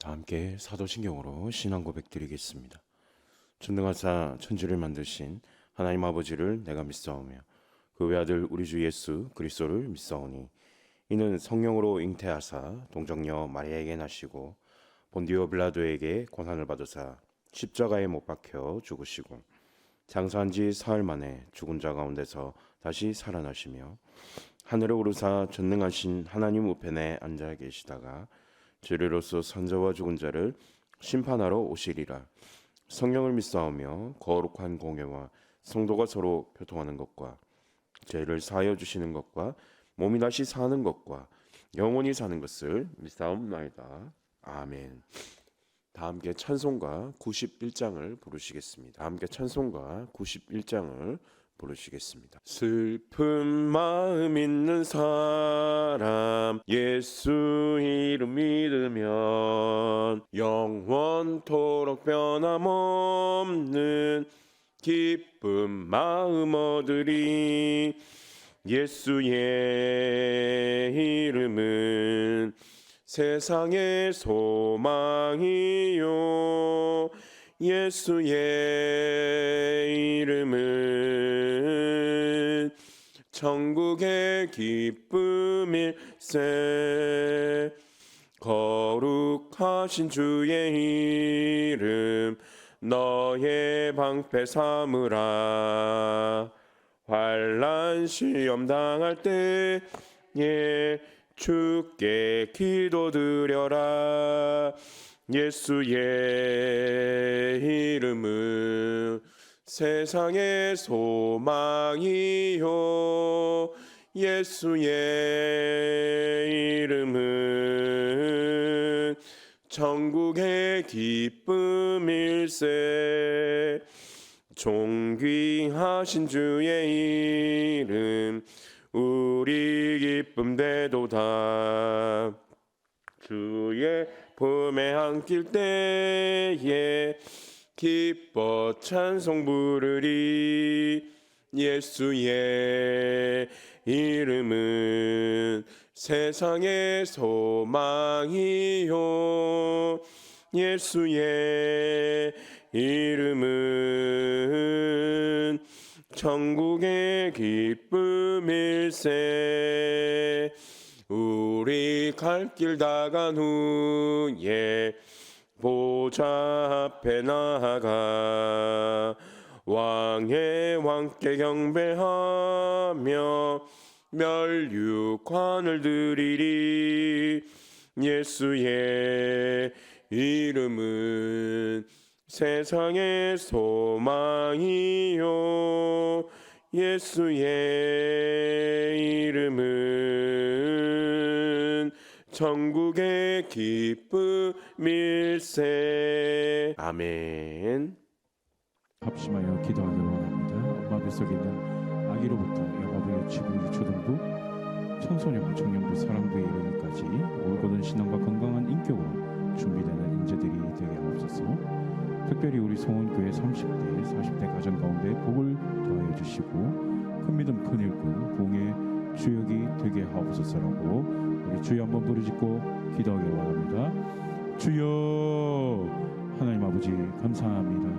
다 함께 사도신경으로 신앙 고백 드리겠습니다. 전능하사 천지를 만드신 하나님 아버지를 내가 믿사오며 그 외아들 우리 주 예수 그리스도를 믿사오니 이는 성령으로 잉태하사 동정녀 마리아에게 나시고 본디오 빌라도에게 고난을 받으사 십자가에 못 박혀 죽으시고 장사한 지 사흘 만에 죽은 자 가운데서 다시 살아나시며 하늘에 오르사 전능하신 하나님 우편에 앉아 계시다가 죄로서 산자와 죽은 자를 심판하러 오시리라. 성령을 믿사오며 거룩한 공예와 성도가 서로 교통하는 것과 죄를 사하여 주시는 것과 몸이 다시 사는 것과 영원히 사는 것을 믿사옵나이다. 아멘. 다 함께 찬송가 91장을 부르시겠습니다. 다 함께 찬송가 91장을 부르시겠습니다. 슬픈 마음 있는 사람 예수 이름 믿으면 영원토록 변함없는 기쁜 마음 얻으리. 예수의 이름은 세상의 소망이요 예수의 이름은 천국의 기쁨일세. 거룩하신 주의 이름 너의 방패 삼으라. 환난 시험 당할 때에 주께 기도드려라. 예수의 이름은 세상의 소망이요 예수의 이름은 천국의 기쁨일세. 존귀하신 주의 이름 우리 기쁨 되도다. 주의 품에 안길 때에 기뻐 찬송 부르리. 예수의 이름은 세상의 소망이요 예수의 이름은 천국의 기쁨일세. 우리 갈 길 다 간 후에 보좌 앞에 나아가 왕의 왕께 경배하며 멸류관을 드리리. 예수의 이름은 세상의 소망이요 예수의 이름은 천국의 기쁨일세. 아멘. 합심하여 기도하기를 원합니다. 엄마 뱃속에 있는 아기로부터 영아부 유치부 유초등부 청소년부 청년부 사랑부에 이르기까지 올곧은 신앙과 건강한 인격으로 준비되는 인재들이 되게 하옵소서. 특별히 우리 성원교회 30대 40대 가정 가운데 복을 더하여 주시고 큰 믿음 큰 일꾼 부흥의 주역이 되게 하옵소서라고 우리 주여 한번 부르짖고 기도하기를 원합니다. 주여 하나님 아버지 감사합니다.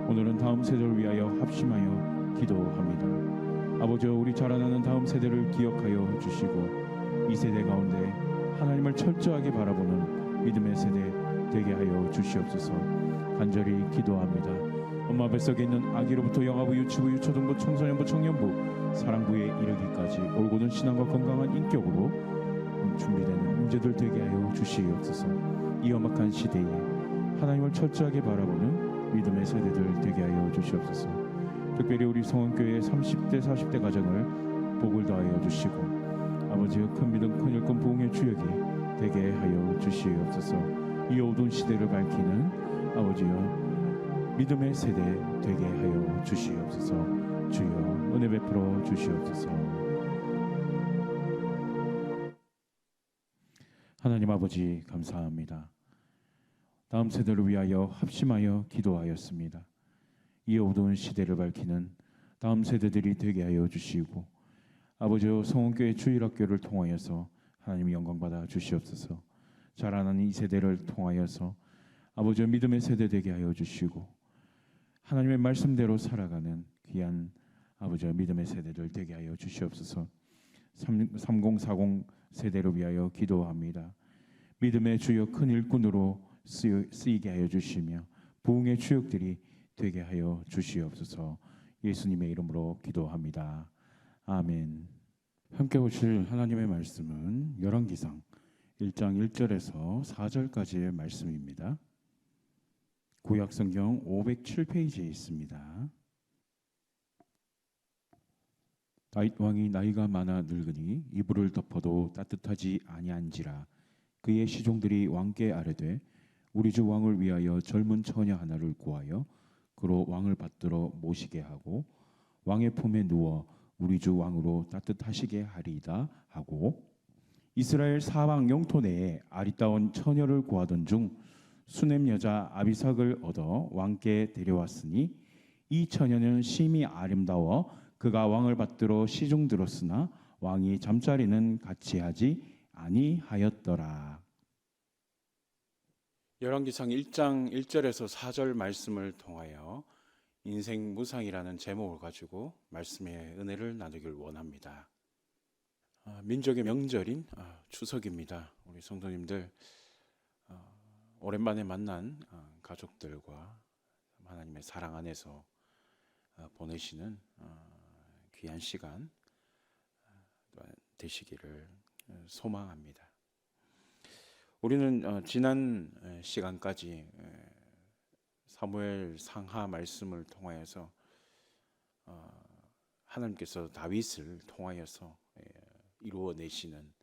오늘은 다음 세대를 위하여 합심하여 기도합니다. 아버지 우리 자라나는 다음 세대를 기억하여 주시고 이 세대 가운데 하나님을 철저하게 바라보는 믿음의 세대 되게 하여 주시옵소서. 간절히 기도합니다. 엄마 뱃속에 있는 아기로부터 영아부 유치부 유초등부 청소년부 청년부 사랑부에 이르기까지 올곧은 신앙과 건강한 인격으로 준비되는 인재들 되게 하여 주시옵소서. 이 험악한 시대에 하나님을 철저하게 바라보는 믿음의 세대들 되게 하여 주시옵소서. 특별히 우리 성원교회 30대 40대 가정을 복을 더하여 주시고 아버지의 큰 믿음 큰 일꾼 부흥의 주역이 되게 하여 주시옵소서. 이 어두운 시대를 밝히는 아버지여 믿음의 세대 되게 하여 주시옵소서. 주여 은혜 베풀어 주시옵소서. 하나님 아버지 감사합니다. 다음 세대를 위하여 합심하여 기도하였습니다. 이 어두운 시대를 밝히는 다음 세대들이 되게 하여 주시고 아버지여 성원교회 주일학교를 통하여서 하나님 영광 받아 주시옵소서. 자라나는 이 세대를 통하여서 아버지의 믿음의 세대 되게 하여 주시고 하나님의 말씀대로 살아가는 귀한 아버지의 믿음의 세대들 되게 하여 주시옵소서. 3040 세대를 위하여 기도합니다. 믿음의 주요 큰 일꾼으로 쓰이게 하여 주시며 부흥의 주역들이 되게 하여 주시옵소서. 예수님의 이름으로 기도합니다. 아멘. 함께 보실 하나님의 말씀은 열왕기상 1장 1절에서 4절까지의 말씀입니다. 구약성경 507페이지에 있습니다. 다윗 왕이 나이가 많아 늙으니 이불을 덮어도 따뜻하지 아니한지라 그의 시종들이 왕께 아뢰되 우리 주 왕을 위하여 젊은 처녀 하나를 구하여 그로 왕을 받들어 모시게 하고 왕의 품에 누워 우리 주 왕으로 따뜻하시게 하리이다 하고 이스라엘 사방 영토 내에 아리따운 처녀를 구하던 중 수넴 여자 아비삭을 얻어 왕께 데려왔으니 이 처녀는 심히 아름다워 그가 왕을 받들어 시중 들었으나 왕이 잠자리는 같이 하지 아니하였더라. 열왕기상 1장 1절에서 4절 말씀을 통하여 인생 무상이라는 제목을 가지고 말씀의 은혜를 나누길 원합니다. 민족의 명절인 추석입니다. 우리 성도님들 오랜만에 만난 가족들과 하나님의 사랑 안에서 보내시는 귀한 시간 되시기를 소망합니다. 우리는 지난 시간까지 사무엘 상하 말씀을 통하여서 하나님께서 다윗을 통하여서 이루어내시는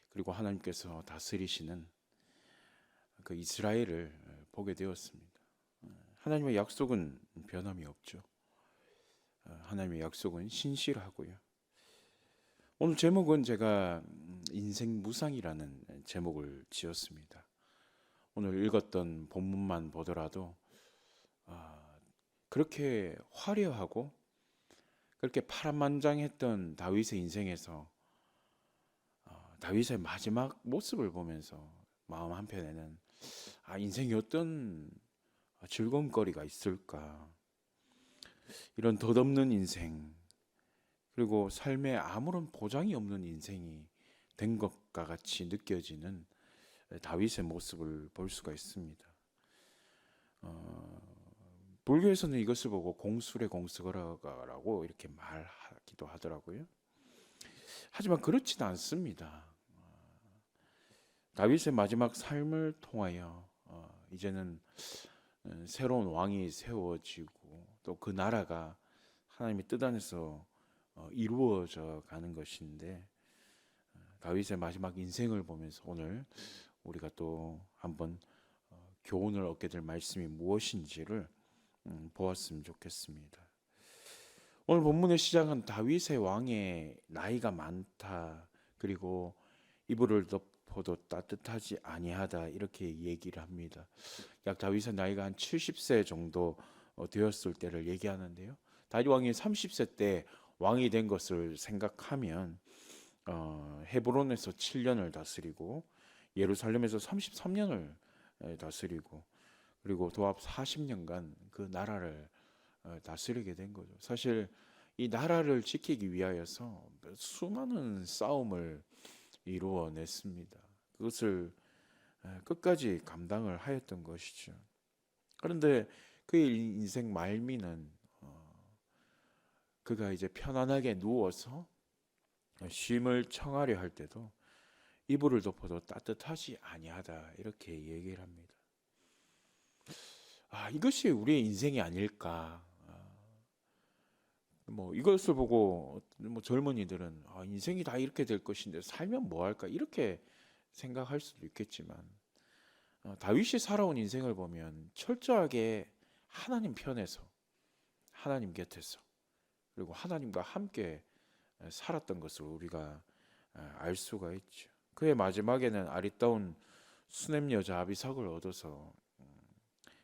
그리고 하나님께서 다스리시는 그 이스라엘을 보게 되었습니다. 하나님의 약속은 변함이 없죠. 하나님의 약속은 신실하고요. 오늘 제목은 제가 인생 무상이라는 제목을 지었습니다. 오늘 읽었던 본문만 보더라도 그렇게 화려하고 그렇게 파란만장했던 다윗의 인생에서 다윗의 마지막 모습을 보면서 마음 한편에는 인생이 어떤 즐거움거리가 있을까, 이런 덧없는 인생 그리고 삶에 아무런 보장이 없는 인생이 된 것과 같이 느껴지는 다윗의 모습을 볼 수가 있습니다. 불교에서는 이것을 보고 공술의 공수거라고 이렇게 말하기도 하더라고요. 하지만 그렇지는 않습니다. 다윗의 마지막 삶을 통하여 이제는 새로운 왕이 세워지고 또 그 나라가 하나님의 뜻 안에서 이루어져 가는 것인데 다윗의 마지막 인생을 보면서 오늘 우리가 또 한번 교훈을 얻게 될 말씀이 무엇인지를 보았으면 좋겠습니다. 오늘 본문의 시작은 다윗의 왕의 나이가 많다 그리고 이불을 덮어도 따뜻하지 아니하다 이렇게 얘기를 합니다. 약 다윗의 나이가 한 70세 정도 되었을 때를 얘기하는데요. 다윗 왕이 30세 때 왕이 된 것을 생각하면 헤브론에서 7년을 다스리고 예루살렘에서 33년을 다스리고 그리고 도합 40년간 그 나라를 다스리게 된 거죠. 사실 이 나라를 지키기 위하여서 수많은 싸움을 이루어냈습니다. 그것을 끝까지 감당을 하였던 것이죠. 그런데 그의 인생 말미는 그가 이제 편안하게 누워서 쉼을 청하려 할 때도 이불을 덮어도 따뜻하지 아니하다 이렇게 얘기를 합니다. 이것이 우리의 인생이 아닐까. 이것을 보고 젊은이들은 인생이 다 이렇게 될 것인데 살면 뭐 할까 이렇게 생각할 수도 있겠지만 다윗이 살아온 인생을 보면 철저하게 하나님 편에서 하나님 곁에서 그리고 하나님과 함께 살았던 것을 우리가 알 수가 있죠. 그의 마지막에는 아리따운 수넴 여자 아비삭을 얻어서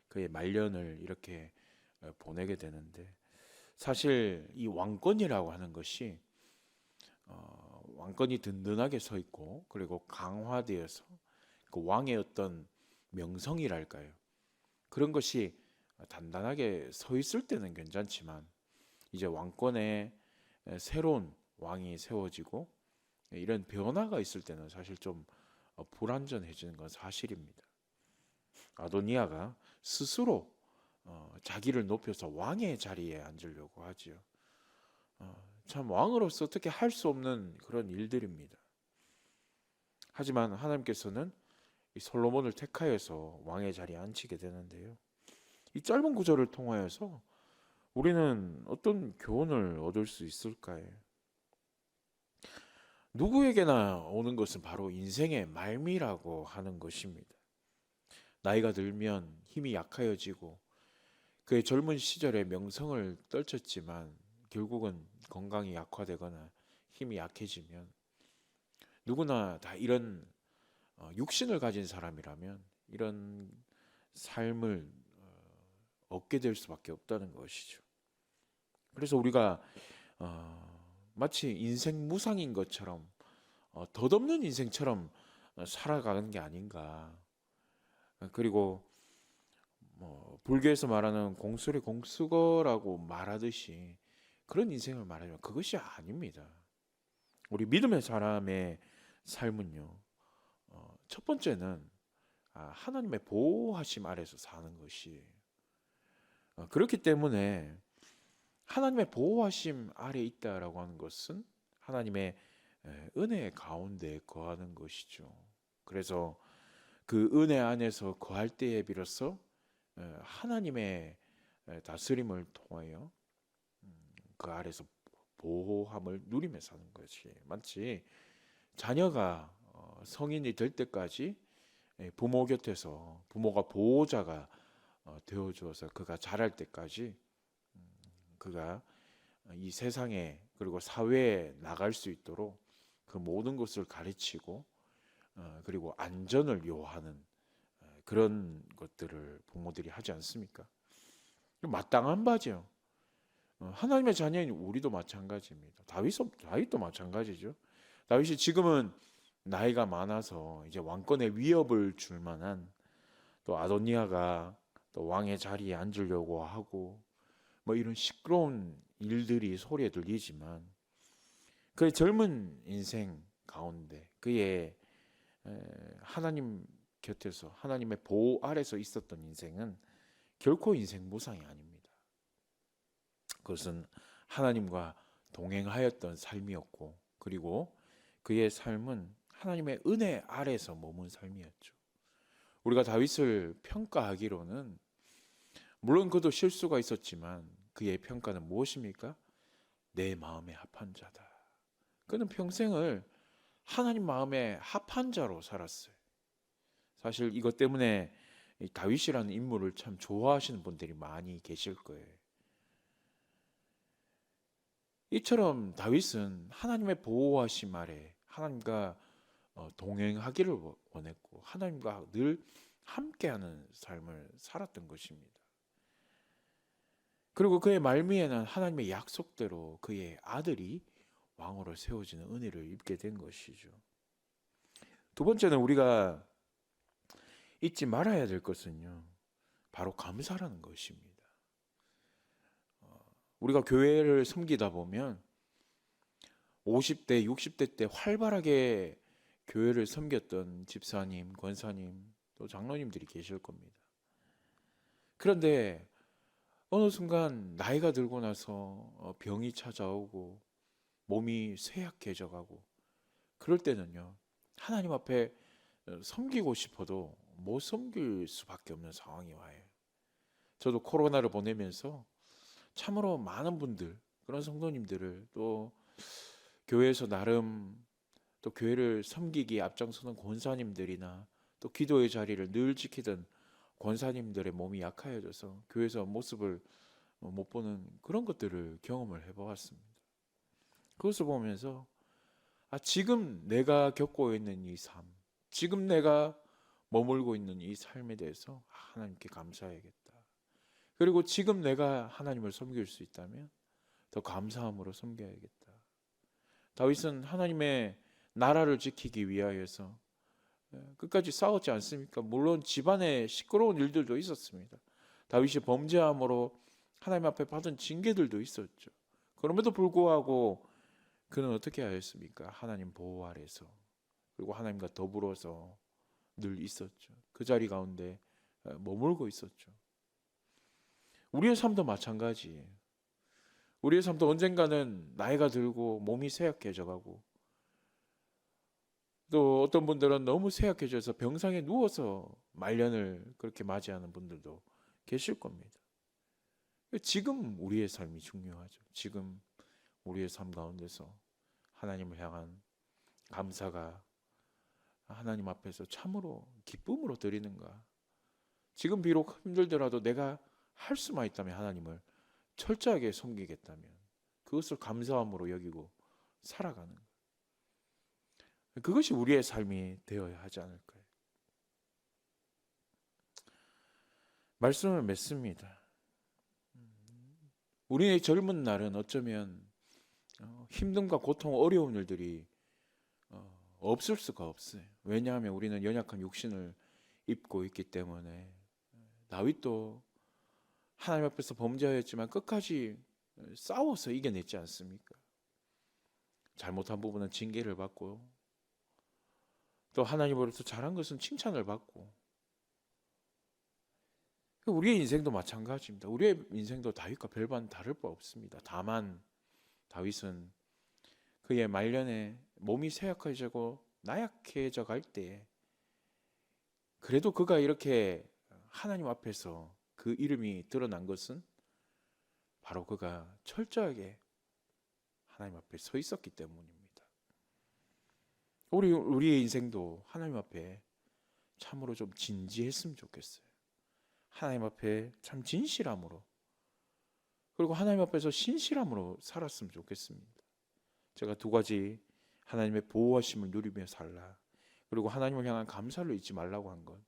그의 말년을 이렇게 보내게 되는데 사실 이 왕권이라고 하는 것이 왕권이 든든하게 서 있고 그리고 강화되어서 그 왕의 어떤 명성이랄까요? 그런 것이 단단하게 서 있을 때는 괜찮지만 이제 왕권에 새로운 왕이 세워지고 이런 변화가 있을 때는 사실 좀 불안전해지는 건 사실입니다. 아도니아가 스스로 자기를 높여서 왕의 자리에 앉으려고 하지요. 참 왕으로서 어떻게 할 수 없는 그런 일들입니다. 하지만 하나님께서는 이 솔로몬을 택하여서 왕의 자리에 앉히게 되는데요. 이 짧은 구절을 통하여서 우리는 어떤 교훈을 얻을 수 있을까요? 누구에게나 오는 것은 바로 인생의 말미라고 하는 것입니다. 나이가 들면 힘이 약하여지고 그의 젊은 시절에 명성을 떨쳤지만 결국은 건강이 약화되거나 힘이 약해지면 누구나 다 이런 육신을 가진 사람이라면 이런 삶을 얻게 될 수밖에 없다는 것이죠. 그래서 우리가 마치 인생 무상인 것처럼 덧없는 인생처럼 살아가는 게 아닌가. 그리고 불교에서 말하는 공술의 공수거라고 말하듯이 그런 인생을 말하면 그것이 아닙니다. 우리 믿음의 사람의 삶은요, 첫 번째는 하나님의 보호하심 아래서 사는 것이에요. 그렇기 때문에 하나님의 보호하심 아래 있다라고 하는 것은 하나님의 은혜 가운데 거하는 것이죠. 그래서 그 은혜 안에서 거할 때에 비로소 하나님의 다스림을 통하여 그 아래서 보호함을 누리며 사는 것이 마치 자녀가 성인이 될 때까지 부모 곁에서 부모가 보호자가 되어 주어서 그가 자랄 때까지 그가 이 세상에 그리고 사회에 나갈 수 있도록 그 모든 것을 가르치고 그리고 안전을 요하는 그런 것들을 부모들이 하지 않습니까? 마땅한 바죠. 하나님의 자녀인 우리도 마찬가지입니다. 다윗도 마찬가지죠. 다윗이 지금은 나이가 많아서 이제 왕권의 위협을 줄 만한 또 아도니아가 또 왕의 자리에 앉으려고 하고 뭐 이런 시끄러운 일들이 소리에 들리지만 그의 젊은 인생 가운데 그의 하나님 곁에서 하나님의 보호 아래서 있었던 인생은 결코 인생 무상이 아닙니다. 그것은 하나님과 동행하였던 삶이었고 그리고 그의 삶은 하나님의 은혜 아래서 머문 삶이었죠. 우리가 다윗을 평가하기로는 물론 그도 실수가 있었지만 그의 평가는 무엇입니까? 내 마음에 합한 자다. 그는 평생을 하나님 마음에 합한 자로 살았어요. 사실 이것 때문에 다윗이라는 인물을 참 좋아하시는 분들이 많이 계실 거예요. 이처럼 다윗은 하나님의 보호하심 아래 하나님과 동행하기를 원했고 하나님과 늘 함께하는 삶을 살았던 것입니다. 그리고 그의 말미에는 하나님의 약속대로 그의 아들이 왕으로 세워지는 은혜를 입게 된 것이죠. 두 번째는 우리가 잊지 말아야 될 것은요, 바로 감사라는 것입니다. 우리가 교회를 섬기다 보면 50대, 60대 때 활발하게 교회를 섬겼던 집사님, 권사님, 또 장로님들이 계실 겁니다. 그런데 어느 순간 나이가 들고 나서 병이 찾아오고 몸이 쇠약해져 가고 그럴 때는요, 하나님 앞에 섬기고 싶어도 못 섬길 수밖에 없는 상황이 와요. 저도 코로나를 보내면서 참으로 많은 분들, 그런 성도님들을 또 교회에서 나름 또 교회를 섬기기에 앞장서는 권사님들이나 또 기도의 자리를 늘 지키던 권사님들의 몸이 약하여져서 교회에서 모습을 못 보는 그런 것들을 경험을 해보았습니다. 그것을 보면서 지금 내가 겪고 있는 이 삶, 지금 내가 머물고 있는 이 삶에 대해서 하나님께 감사해야겠다. 그리고 지금 내가 하나님을 섬길 수 있다면 더 감사함으로 섬겨야겠다. 다윗은 하나님의 나라를 지키기 위하여서 끝까지 싸웠지 않습니까? 물론 집안에 시끄러운 일들도 있었습니다. 다윗이 범죄함으로 하나님 앞에 받은 징계들도 있었죠. 그럼에도 불구하고 그는 어떻게 하였습니까? 하나님 보호 아래서, 그리고 하나님과 더불어서 늘 있었죠. 그 자리 가운데 머물고 있었죠. 우리의 삶도 마찬가지예요. 우리의 삶도 언젠가는 나이가 들고 몸이 쇠약해져가고, 또 어떤 분들은 너무 쇠약해져서 병상에 누워서 말년을 그렇게 맞이하는 분들도 계실 겁니다. 지금 우리의 삶이 중요하죠. 지금 우리의 삶 가운데서 하나님을 향한 감사가 하나님 앞에서 참으로 기쁨으로 드리는가. 지금 비록 힘들더라도 내가 할 수만 있다면 하나님을 철저하게 섬기겠다면 그것을 감사함으로 여기고 살아가는 것. 그것이 우리의 삶이 되어야 하지 않을까요? 말씀을 맺습니다. 우리의 젊은 날은 어쩌면 힘듦과 고통, 어려운 일들이 없을 수가 없어요. 왜냐하면 우리는 연약한 육신을 입고 있기 때문에. 다윗도 하나님 앞에서 범죄하였지만 끝까지 싸워서 이겨냈지 않습니까? 잘못한 부분은 징계를 받고, 또 하나님으로부터 잘한 것은 칭찬을 받고. 우리의 인생도 마찬가지입니다. 우리의 인생도 다윗과 별반 다를 바 없습니다. 다만 다윗은 그의 말년에 몸이 쇠약해지고 나약해져 갈 때에 그래도 그가 이렇게 하나님 앞에서 그 이름이 드러난 것은 바로 그가 철저하게 하나님 앞에 서 있었기 때문입니다. 우리의 인생도 하나님 앞에 참으로 좀 진지했으면 좋겠어요. 하나님 앞에 참 진실함으로, 그리고 하나님 앞에서 신실함으로 살았으면 좋겠습니다. 제가 두 가지 하나님의 보호하심을 누리며 살라, 그리고 하나님을 향한 감사를 잊지 말라고 한 것,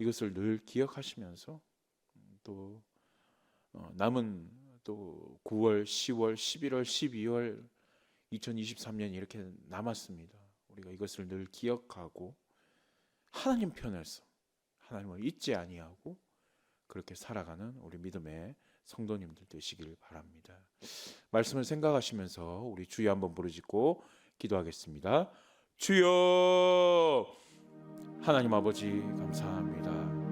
이것을 늘 기억하시면서 또 남은 또 9월, 10월, 11월, 12월 2023년이 이렇게 남았습니다. 우리가 이것을 늘 기억하고 하나님 편에서 하나님을 잊지 아니하고 그렇게 살아가는 우리 믿음의 성도님들 되시길 바랍니다. 말씀을 생각하시면서 우리 주여 한번 부르짖고 기도하겠습니다. 주여, 하나님 아버지 감사합니다.